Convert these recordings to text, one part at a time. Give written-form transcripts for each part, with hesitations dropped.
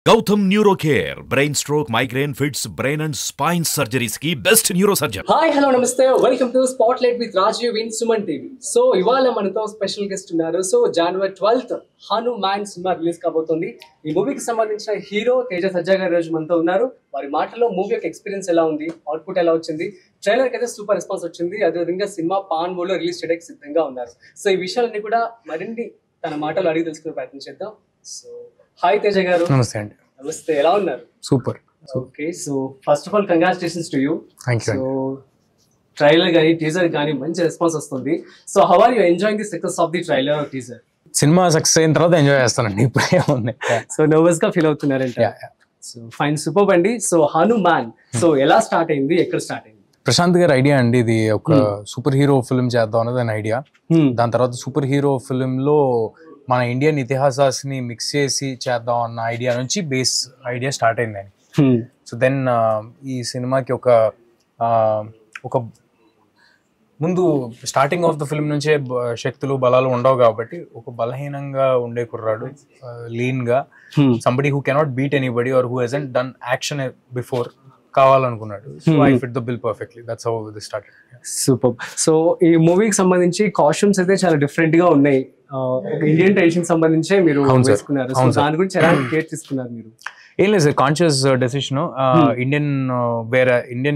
Gautam Neurocare, brain stroke, migraine, fits, brain and spine surgeries की best neurosurgeon. Hi hello namaste welcome to spotlight with Rajeev in Suman TV. So ఇవాళ మనతో special guest ఉన్నారు. So జనవరి 12th Hanuman cinema release కాబోతుంది. ఈ మూవీకి సంబంధించిన హీరో తేజ సజ్జా గారు రోజు మనతో ఉన్నారు. వారి మాటల్లో మూవీ యొక్క ఎక్స్పీరియన్స్ ఎలా ఉంది, అవుట్పుట్ ఎలా వచ్చింది, ట్రైలర్కి అయితే సూపర్ రెస్పాన్స్ వచ్చింది. అదేవిధంగా సినిమా పాన్ బోలో రిలీజ్ చేయడానికి సిద్ధంగా ఉన్నారు. సో ఈ విషయాలన్నీ కూడా మరిన్ని తన మాటలు అడిగి తెలుసుకునే ప్రయత్నం చేద్దాం. సో హాయ్ తేజ గారు. నమస్తే అండి. నమస్తే, ఎలా ఉన్నారు? Super. Okay, so first of all congratulations to you. Thank you. So trailer కానీ టీజర్ కానీ మంచి రెస్పాన్స్ వస్తుంది. So how are you enjoying the success of the trailer or teaser? Cinema success అయిన తర్వాత ఎంజాయ్ చేస్తానండి. ఇప్పుడే ఉంది. సో నర్వస్ గా ఫీల్ అవుతున్నారంట. సో ఫైన్, సూపర్ అండి. సో హనుమాన్ సో ఎలా స్టార్ట్ అయింది, ఎక్కడ స్టార్ట్ అయింది? ప్రశాంత్ గారి ఐడియా అండి. ఇది ఒక సూపర్ హీరో ఫిల్మ్ చేద్దాం అన్నది ఆయన ఐడియా. దాని తర్వాత సూపర్ హీరో ఫిల్మ్ లో మన ఇండియన్ ఇతిహాసాన్ని మిక్స్ చేసి చేద్దాం అన్న ఐడియా నుంచి బేస్ ఐడియా స్టార్ట్ అయింది. సో దెన్ ఈ సినిమాకి ఒక ముందు స్టార్టింగ్ ఆఫ్ ద ఫిల్మ్ నుంచే శక్తులు బలాలు ఉండవు కాబట్టి ఒక బలహీనంగా ఉండే కుర్రాడు, లీన్ గా, somebody who cannot beat anybody or who hasn't done action before కావాలనుకున్నాడు. So I fit the bill perfectly. That's how this started. Super. So ఈ మూవీకి సంబంధించి కాస్ట్యూమ్స్ అయితే చాలా డిఫరెంట్ గా ఉన్నాయి. ఇండియన్ ట్రెడిషన్ సంబంధించే మీరు వేసుకున్నారు. సో దాని గురించి ఎలా కేర్ తీసుకున్నారు మీరు? ఏం లేదు సార్, కాన్షియస్ డెసిషన్. ఇండియన్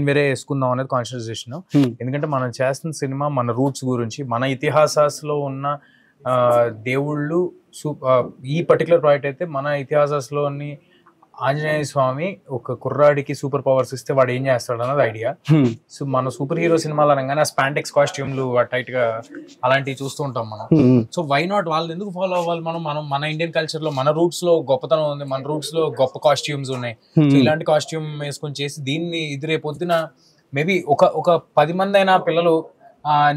వేరే వేసుకుందాం అనేది కాన్షియస్ డెసిషన్. ఎందుకంటే మనం చేస్తున్న సినిమా మన రూట్స్ గురించి, మన ఇతిహాసాల్లో ఉన్న దేవుళ్ళు. ఈ పర్టికులర్ ప్రాజెక్ట్ అయితే మన ఇతిహాసాల్లోని ఆంజనేయ స్వామి ఒక కుర్రాడికి సూపర్ పవర్స్ ఇస్తే వాడు ఏం చేస్తాడు అన్నది ఐడియా. సో మన సూపర్ హీరో సినిమాలు అనగానే స్పాంటెక్స్ కాస్ట్యూమ్లు టైట్ గా అలాంటివి చూస్తూ ఉంటాం మనం. సో వై నాట్ వాళ్ళు ఎందుకు ఫాలో అవ్వాలి? మన ఇండియన్ కల్చర్ లో మన రూట్స్ లో గొప్పతనం ఉంది, మన రూట్స్ లో గొప్ప కాస్ట్యూమ్స్ ఉన్నాయి. సో ఇలాంటి కాస్ట్యూమ్ వేసుకొని చేసి దీన్ని ఇది పొద్దున మేబీ ఒక 10 మంది అయినా పిల్లలు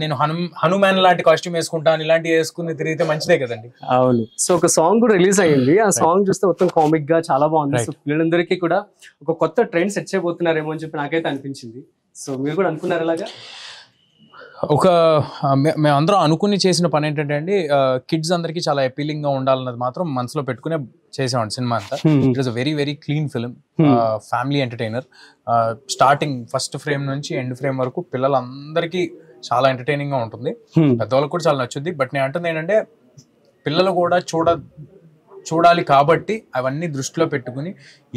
నేను హనుమాన్ లాంటి కాస్ట్యూమ్ వేసుకుంటాను ఇలాంటివి వేసుకుని తిరిగితే మంచిదే కదండి. అవును. సో ఒక సాంగ్ కూడా రిలీజ్ అయ్యింది. ఆ సాంగ్ చూస్తే మొత్తం కామిక్ గా చాలా బాగుంది. సో పిల్లలందరికీ కూడా ఒక కొత్త ట్రెండ్ సెట్ చేయబోతున్నారేమో అని చెప్పి నాకైతే అనిపించింది. సో మీరు కూడా అనుకున్నారు అలాగా? మేమందరం అనుకుని చేసిన పని ఏంటంటే అండి, కిడ్స్ అందరికి చాలా అపీలింగ్ గా ఉండాలన్నది మాత్రం మనసులో పెట్టుకునే చేసామండి సినిమా అంతా. It was a very very clean film, family entertainer. Starting first frame నుంచి ఎండ్ ఫ్రేమ్ వరకు పిల్లలందరికీ చాలా ఎంటర్టైనింగ్ గా ఉంటుంది, పెద్దవాళ్ళకి కూడా చాలా నచ్చుద్ది. బట్ నేను అంటుంది ఏంటంటే పిల్లలు కూడా చూడాలి కాబట్టి అవన్నీ దృష్టిలో పెట్టుకుని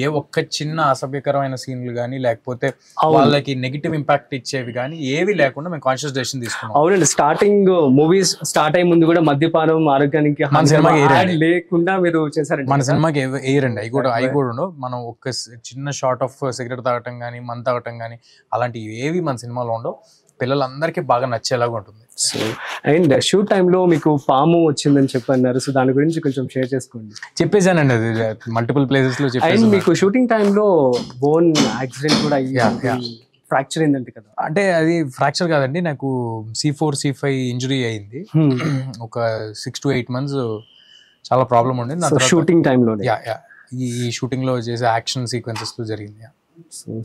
ఏ ఒక్క చిన్న అసభ్యకరమైన సీన్లు కానీ లేకపోతే వాళ్ళకి నెగిటివ్ ఇంపాక్ట్ ఇచ్చేవి కానీ ఏవి లేకుండా మేము కాన్షియస్ డెసిషన్ తీసుకున్నాం. అవునండి, స్టార్టింగ్ మూవీస్ స్టార్ట్ అయ్యే ముందు కూడా మద్యపానం ఆరోగ్యానికి మన సినిమాకి లేకుండా మీరు చేశారు. మన సినిమాకి వేయరండి. అవి కూడా ఉండవు. మనం ఒక చిన్న షార్ట్ ఆఫ్ సిగరెట్ తాగటం కానీ మందు తాగటం కానీ అలాంటివి ఏవి మన సినిమాలో ఉండవు. పిల్లలందరికీ బాగా నచ్చేలాగా ఉంటుంది. సో అండ్ షూట్ టైంలో మీకు పాము వచ్చిందని చెప్పన్నారు. సో దాని గురించి కొంచెం షేర్ చేసుకోండి. చెప్పేసానండి, అది మల్టిపుల్ ప్లేసెస్ లో చెప్పేసి. మీకు షూటింగ్ టైంలో బోన్ యాక్సిడెంట్ కూడా ఫ్రాక్చర్ అయిందంటే కదా? అంటే అది ఫ్రాక్చర్ కాదండి, నాకు C4 C5 ఇంజురీ అయింది. ఒక 6 to 8 months చాలా ప్రాబ్లం ఉండింది షూటింగ్ టైంలో. ఈ షూటింగ్ లో చేసే యాక్షన్ సీక్వెన్సెస్ లో జరిగింది.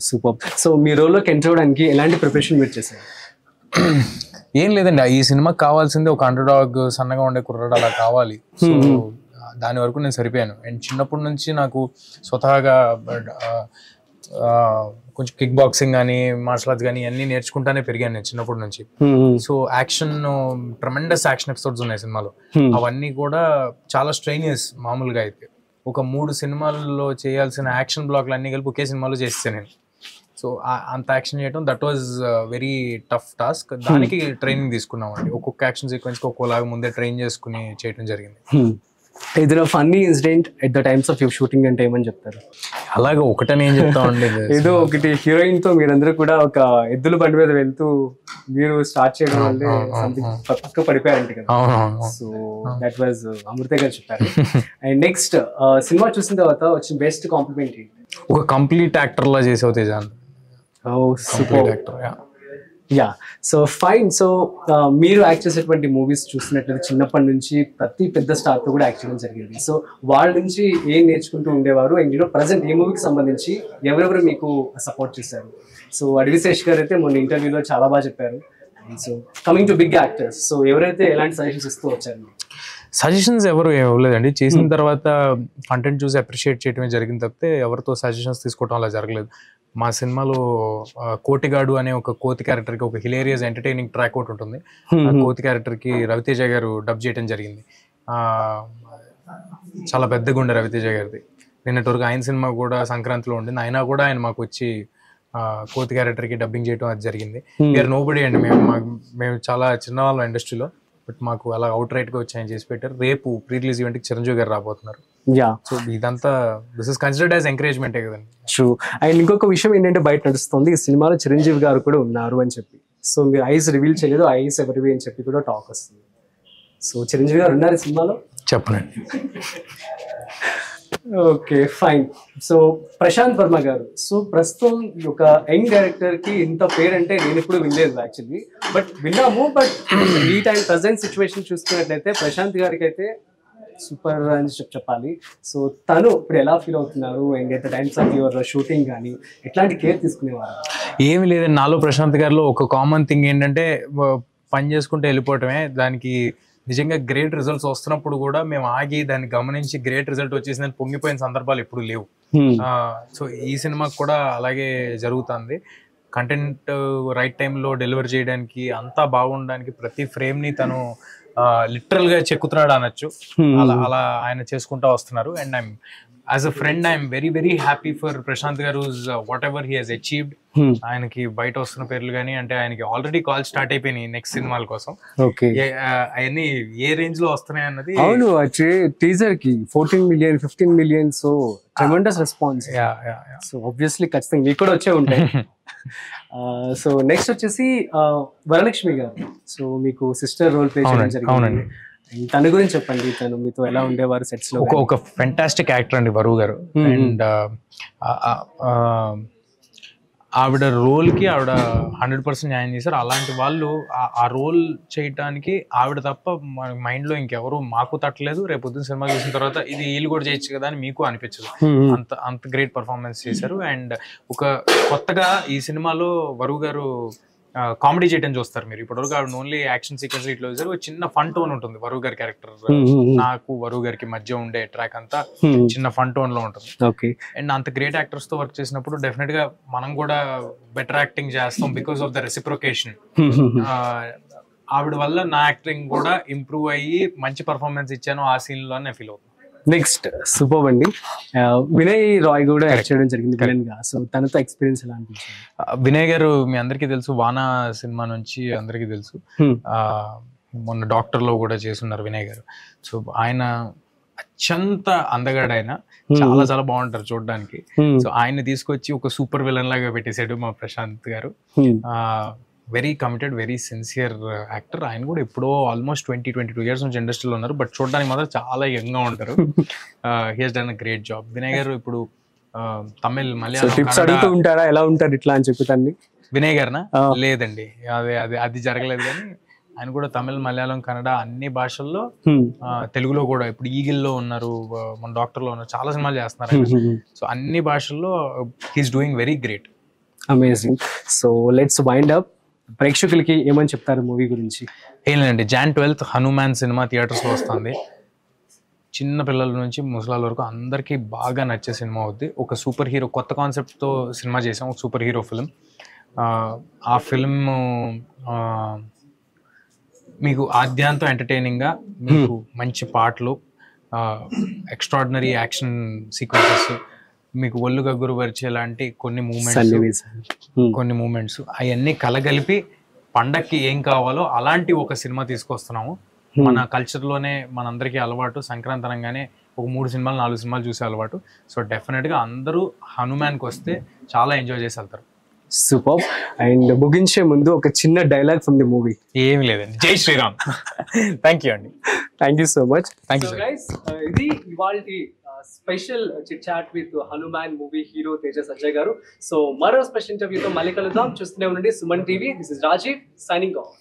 సూపర్. సో మీ రోల్లోకి ఎంటర్ అవ్వడానికి ఎలాంటి ప్రిపరేషన్ మీరు చేశారు? ఏం లేదండి, ఈ సినిమాకి కావాల్సింది ఒక అండర్డాగ్, సన్నగా ఉండే కుర్రాడు అలా కావాలి. సో దాని వరకు నేను సరిపోయాను. అండ్ చిన్నప్పటి నుంచి నాకు స్వతహాగా కొంచెం కిక్ బాక్సింగ్ కానీ మార్షల్ ఆర్ట్స్ కానీ అన్ని నేర్చుకుంటానే పెరిగాను నేను చిన్నప్పటి నుంచి. So action, tremendous action episodes ఉన్నాయి సినిమాలో. అవన్నీ కూడా చాలా స్ట్రెయినియస్. మామూలుగా అయితే ఒక 3 సినిమాల్లో చేయాల్సిన యాక్షన్ బ్లాక్లు అన్ని కలిపి ఒకే సినిమాలో చేస్తాను నేను. సో అంత యాక్షన్ చేయడం that was very tough task. దానికి ట్రైనింగ్ తీసుకున్నామండి. ఒక్కొక్క యాక్షన్ సీక్వెన్స్ కి ఒక్కోలాగా ముందే ట్రైన్ చేసుకుని చేయడం జరిగింది. ఏదైనా funny incident at the times of your shooting అంటే ఏమని చెప్తారు? అలాగే ఒకటని ఏం చెప్తామండి, ఏదో ఒకటి. హీరోయిన్ తో మీరందరూ కూడా ఒక ఎద్దుల బండి మీద వెళ్తూ మీరు స్టార్ట్ చేయడం వల్లే పక్క పడిపోయారంట కదా? సో దట్ వాజ్ అమృత గారు చెప్పారు. అండ్ నెక్స్ట్ సినిమా చూసిన తర్వాత వచ్చిన బెస్ట్ కాంప్లిమెంట్ ఏంటి? ఒక కంప్లీట్ యాక్టర్ లా చేసావు తేజాన్. Yeah, so fine. సో మీరు యాక్ట్ చేసేటువంటి మూవీస్ చూసినట్లయితే చిన్నప్పటి నుంచి ప్రతి పెద్ద స్టార్ తో కూడా యాక్ట్ చేయడం జరిగింది. సో వాళ్ళ నుంచి ఏం నేర్చుకుంటూ ఉండేవారు? అండ్ ప్రజెంట్ ఈ మూవీకి సంబంధించి ఎవరెవరు మీకు సపోర్ట్ చేశారు? సో అడివిశేష్ గారు అయితే మొన్న ఇంటర్వ్యూలో చాలా బాగా చెప్పారు. So coming to big actors, so ఎవరైతే ఎలాంటి సజెషన్స్ ఇస్తూ వచ్చారు? సజెషన్స్ ఎవరు ఇవ్వలేదండి. చేసిన తర్వాత కంటెంట్ చూసి అప్రిషియేట్ చేయడమే జరిగింది తప్పితే ఎవరితో సజెషన్స్ తీసుకోవడం అలా జరగలేదు. మా సినిమాలో కోటిగాడు అనే ఒక కోతి క్యారెక్టర్కి ఒక హిలేరియస్ ఎంటర్టైనింగ్ ట్రాక్ ఒకటి ఉంటుంది. ఆ కోతి క్యారెక్టర్కి రవితేజ గారు డబ్ చేయడం జరిగింది. చాలా పెద్దగా ఉండే రవితేజ గారిది. నిన్నటి వరకు ఆయన సినిమా కూడా సంక్రాంతిలో ఉండింది, అయినా కూడా ఆయన మాకు వచ్చి కోతి క్యారెక్టర్కి డబ్బింగ్ చేయడం అది జరిగింది. వీఆర్ నోబడీ అండి, మేము చాలా చిన్నవాళ్ళం ఇండస్ట్రీలో, బట్ మాకు అలా అవుట్ రైట్గా వచ్చి ఆయన చేసి పెట్టారు. రేపు ప్రీ రిలీజ్ ఈవెంట్కి చిరంజీవి గారు రాబోతున్నారు. సో ఇదంతా దిస్ ఇస్ కన్సిడర్డ్ యాజ్ ఎంకరేజ్మెంటే కదండి. ట్రూ. అండ్ ఇంకొక విషయం ఏంటంటే బయట నడుస్తుంది, ఈ సినిమాలో చిరంజీవి గారు కూడా ఉన్నారు అని చెప్పి. సో మీరు ఐస్ రివీల్ చేయలేదు, ఐస్ ఎవరివి అని చెప్పి కూడా టాక్ వస్తుంది. సో చిరంజీవి గారు ఉన్నారు ఈ సినిమాలో? చెప్పనండి. Okay, fine. So Prasanth Varma garu, so ప్రస్తుతం ఒక యంగ్ డైరెక్టర్ కి ఇంత పేరంటే నేను ఎప్పుడు వినలేదు యాక్చువల్లీ, బట్ విన్నాము. బట్ ఈ టైం ప్రజెంట్ సిచ్యువేషన్ చూసుకున్నట్లయితే ప్రశాంత్ గారికి అయితే సూపర్ అని చెప్పాలి. సో తను ఇప్పుడు ఎలా ఫీల్ అవుతున్నారు, and at the times of your shooting కానీ ఎట్లాంటి కేర్ తీసుకునేవారు? ఏమి లేదండి, నాలో ప్రశాంత్ గారిలో ఒక కామన్ థింగ్ ఏంటంటే పని చేసుకుంటూ వెళ్ళిపోవటమే. దానికి నిజంగా గ్రేట్ రిజల్ట్స్ వస్తున్నప్పుడు కూడా మేము ఆగి దాన్ని గమనించి గ్రేట్ రిజల్ట్ వచ్చేసిందని పొంగిపోయిన సందర్భాలు ఎప్పుడు లేవు. సో ఈ సినిమాకి కూడా అలాగే జరుగుతుంది. కంటెంట్ రైట్ టైంలో డెలివర్ చేయడానికి, అంతా బాగుండడానికి ప్రతి ఫ్రేమ్ని తను లిటరల్ గా చెక్కుతున్నాడు అనొచ్చు. అలా ఆయన చేసుకుంటా వస్తున్నారు. And I'm as a friend I'm very very happy for Prashanth garu whatever he has achieved. ఆయనకి బయట వస్తున్న పేర్లు కానీ, అంటే ఆయనకి ఆల్రెడీ కాల్ స్టార్ట్ అయిపోయినాయి నెక్స్ట్ సినిమాల కోసం. అవన్నీ ఏ రేంజ్ లో వస్తున్నాయి అన్నది. అవును, టీజర్ కి 14 million 15 million, so tremendous response. So obviously ఖచ్చితంగా మీకు కూడా వచ్చే ఉంటాయి. సో నెక్స్ట్ వచ్చేసి వరలక్ష్మి గారు, సో మీకు సిస్టర్ రోల్ ప్లే చేయడం జరిగింది. తన గురించి చెప్పండి, తను మీతో ఎలా ఉండేవారు సెట్స్ లో? ఒక ఫెంటాస్టిక్ యాక్టర్ అండి వరువు గారు. అండ్ ఆవిడ రోల్ కి ఆవిడ 100% న్యాయం చేశారు. అలాంటి వాళ్ళు ఆ రోల్ చేయటానికి ఆవిడ తప్ప మైండ్ లో ఇంకెవరు మాకు తట్టలేదు. రేపు పొద్దున్న సినిమా చూసిన తర్వాత ఇది వీళ్ళు కూడా చేయొచ్చు కదా అని మీకు అనిపించదు. అంత గ్రేట్ పర్ఫార్మెన్స్ చేశారు. అండ్ ఒక కొత్తగా ఈ సినిమాలో వరువు గారు కామెడీ చేయడం చూస్తారు మీరు. ఇప్పటివరకు ఆవిడ ఓన్లీ యాక్షన్ సీక్వెన్స్ ఇట్లా చూసారు. చిన్న ఫన్ టోన్ ఉంటుంది వరువు గారి క్యారెక్టర్. నాకు వరువు గారికి మధ్య ఉండే ట్రాక్ అంతా చిన్న ఫన్ టోన్ లో ఉంటుంది. అండ్ అంత గ్రేట్ యాక్టర్స్ తో వర్క్ చేసినప్పుడు డెఫినెట్ గా మనం కూడా బెటర్ యాక్టింగ్ చేస్తాం బికాస్ ఆఫ్ ద రెసిప్రొకేషన్. ఆవిడ వల్ల నా యాక్టింగ్ కూడా ఇంప్రూవ్ అయ్యి మంచి పర్ఫార్మెన్స్ ఇచ్చాను ఆ సీన్ లో నేను ఫీల్ అవుతాను. నెక్స్ట్ సూపర్ అండి, వినయ్ రాయ్ కూడా యాక్ట్ చేయడం జరిగింది విలన్ గా. సో తనతో ఎక్స్పీరియన్స్ ఎలా అనిపించింది? వినయ్ గారు మీ అందరికీ తెలుసు, వానా సినిమా నుంచి అందరికీ తెలుసు. మొన్న డాక్టర్ లో కూడా చేస్తున్నారు వినయ్ గారు. సో ఆయన అత్యంత అందగాడు, ఆయన చాలా చాలా బాగుంటారు చూడడానికి. సో ఆయన తీసుకొచ్చి ఒక సూపర్ విలన్ లాగా పెట్టేశాడు మా ప్రశాంత్ గారు. Very committed, very sincere actor. ఆయన కూడా ఎప్పుడో ఆల్మోస్ట్ 22 years నుంచి ఇండస్ట్రీలో ఉన్నారు, బట్ చూడడానికి మాత్రం చాలా యంగ్ గా ఉంటారు. He has done a great job. Vinay గారు ఇప్పుడు తమిళ్, మలయాళం ఉంటారా, ఎలా ఉంటారు ఇట్లా అని చెప్తాను. వినయ్ గారినా? లేదండి, అది జరగలేదు. కానీ ఆయన కూడా తమిళ్, మలయాళం, కన్నడ అన్ని భాషల్లో, తెలుగులో కూడా ఇప్పుడు ఈగిల్లో ఉన్నారు, మన డాక్టర్ లో ఉన్నారు, చాలా సినిమాలు చేస్తున్నారు. సో అన్ని భాషల్లో he's doing very great. Amazing. So let's wind up. ప్రేక్షకులకి ఏమని చెప్తారు మూవీ గురించి? ఏం లేదండి, Jan 12th Hanuman cinema theatres లో వస్తుంది. చిన్న పిల్లల నుంచి ముసలాల వరకు అందరికీ బాగా నచ్చే సినిమా అవుద్ది. ఒక సూపర్ హీరో కొత్త కాన్సెప్ట్ తో సినిమా చేసాం, ఒక సూపర్ హీరో ఫిల్మ్. ఆ ఫిల్మ్ మీకు ఆద్యాంతం ఎంటర్టైనింగ్ గా, మీకు మంచి పాటలు, ఎక్స్ట్రాడినరీ యాక్షన్ సీక్వెన్సెస్, మీకు ఒళ్ళు గగ్గురు పరిచే లాంటి కొన్ని మూమెంట్స్ అవన్నీ కలగలిపి పండక్కి ఏం కావాలో అలాంటి ఒక సినిమా తీసుకొస్తున్నాము. మన కల్చర్ లోనే మనందరికీ అలవాటు సంక్రాంతి అనగానే ఒక 3 సినిమాలు 4 సినిమాలు చూసే అలవాటు. సో డెఫినెట్ గా అందరూ హనుమాన్కి వస్తే చాలా ఎంజాయ్ చేసి వెళ్తారు. సూపర్. అండ్ ముగించే ముందు ఒక చిన్న డైలాగ్ ఫ్రమ్ ది మూవీ. ఏమి లేదండి, జై శ్రీరామ్. థ్యాంక్ యూ అండి. Thank you so much. Thank you guys, ఇది ఇవాల్టి special chit chat with Hanuman movie hero Teja Sajja garu. So మరో స్పెషల్ ఇంటర్వ్యూతో మళ్ళీ కలుద్దాం. చూస్తూనే ఉండండి Suman TV. This is Rajeev signing of.